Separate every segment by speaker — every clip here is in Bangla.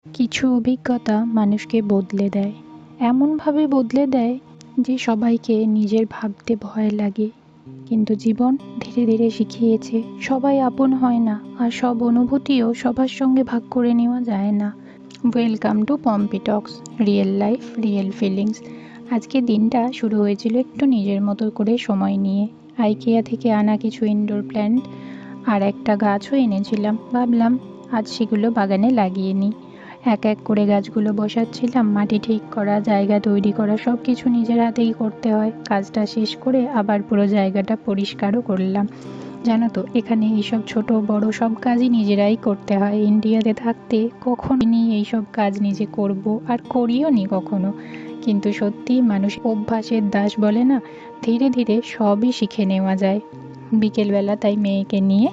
Speaker 1: কিছু অভিজ্ঞতা মানুষকে বদলে দেয়। এমনভাবে বদলে দেয় যে সবাইকে নিজের ভাবতে ভয় লাগে। কিন্তু জীবন ধীরে ধীরে শিখিয়েছে সবাই আপন হয় না, আর সব অনুভূতিও সবার সঙ্গে ভাগ করে নেওয়া যায় না। Welcome to Pompi Tux, real life real feelings. আজকে দিনটা শুরু হয়েছিল একটু নিজের মতো করে সময় নিয়ে। আইকিয়া থেকে আনা কিছু ইনডোর প্ল্যান্ট আর একটা গাছও এনেছিলাম। ভাবলাম আজ সেগুলো বাগানে লাগিয়ে নিই। এক এক করে গাছগুলো বসাচ্ছিলাম। মাটি ঠিক করা, জায়গা তৈরি করা, সব কিছু নিজের হাতেই করতে হয়। কাজটা শেষ করে আবার পুরো জায়গাটা পরিষ্কারও করলাম। জানো তো, এখানে এইসব ছোট বড় সব কাজই নিজেরাই করতে হয়। ইন্ডিয়াতে থাকতে কখনই এইসব কাজ নিজে করব, আর করিও নি কখনো। কিন্তু সত্যি মানুষ অভ্যাসের দাস বলে না, ধীরে ধীরে সবই শিখে নেওয়া যায়। বিকেলবেলা তাই মেয়েকে নিয়ে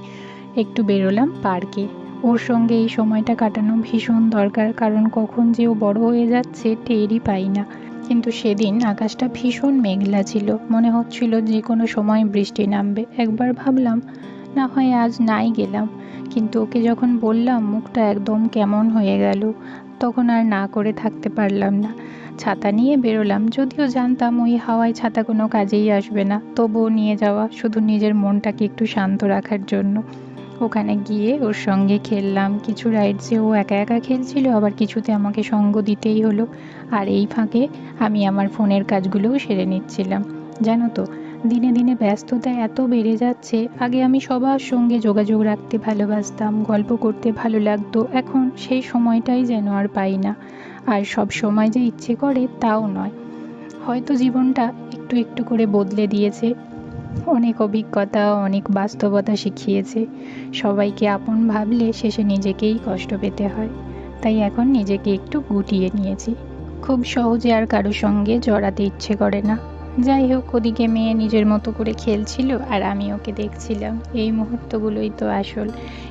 Speaker 1: একটু বেরোলাম পার্কে। ওর সঙ্গে এই সময়টা কাটানো ভীষণ দরকার, কারণ কখন যে ও বড় হয়ে যাচ্ছে টেরই পাই না। কিন্তু সেদিন আকাশটা ভীষণ মেঘলা ছিল, মনে হচ্ছিল যে কোনো সময় বৃষ্টি নামবে। একবার ভাবলাম না হয় আজ নাই গেলাম, কিন্তু ওকে যখন বললাম মুখটা একদম কেমন হয়ে গেল। তখন আর না করে থাকতে পারলাম না। ছাতা নিয়ে বেরোলাম, যদিও জানতাম ওই হাওয়ায় ছাতা কোনো কাজেই আসবে না, তবুও নিয়ে যাওয়া, শুধু নিজের মনটাকে একটু শান্ত রাখার জন্য। ওখানে গিয়ে ওর সঙ্গে খেললাম। কিছু রাইডসে ও একা একা খেলছিল, আবার কিছুতে আমাকে সঙ্গ দিতেই হলো। আর এই ফাঁকে আমি আমার ফোনের কাজগুলোও সেরে নিচ্ছিলাম। জানো তো, দিনে দিনে ব্যস্ততা এত বেড়ে যাচ্ছে। আগে আমি সবার সঙ্গে যোগাযোগ রাখতে ভালোবাসতাম, গল্প করতে ভালো লাগতো। এখন সেই সময়টাই যেন আর পাই না। আর সব সময় যে ইচ্ছে করে তাও নয়। হয়তো জীবনটা একটু একটু করে বদলে দিয়েছে। অনেক অভিজ্ঞতা, অনেক বাস্তবতা শিখিয়েছে। সবাইকে আপন ভাবলে শেষে নিজেকেই কষ্ট পেতে হয়। তাই এখন নিজেকে একটু গুটিয়ে নিয়েছি। খুব সহজে আর কারো সঙ্গে জড়াতে ইচ্ছে করে না। যাই হোক, ওদিকে মেয়ে নিজের মতো করে খেলছিল আর আমি ওকে দেখছিলাম। এই মুহূর্তগুলোই তো আসল।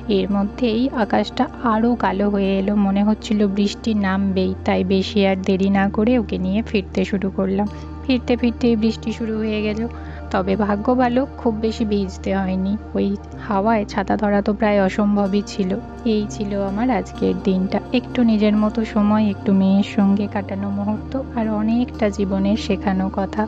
Speaker 1: এর মধ্যেই আকাশটা আরও কালো হয়ে এলো, মনে হচ্ছিল বৃষ্টি নামবেই। তাই বেশি আর দেরি না করে ওকে নিয়ে ফিরতে শুরু করলাম। ফিরতে ফিরতেই বৃষ্টি শুরু হয়ে গেল। তবে ভাগ্য ভালো, খুব বেশি ভিজতে হয়নি। ওই হাওয়ায় ছাতা ধরা তো প্রায় অসম্ভবই ছিল। এই ছিল আমার আজকের দিনটা। একটু নিজের মতো সময়, একটু মেয়ের সঙ্গে কাটানো মুহূর্ত, আর অনেকটা জীবনের শেখানো কথা।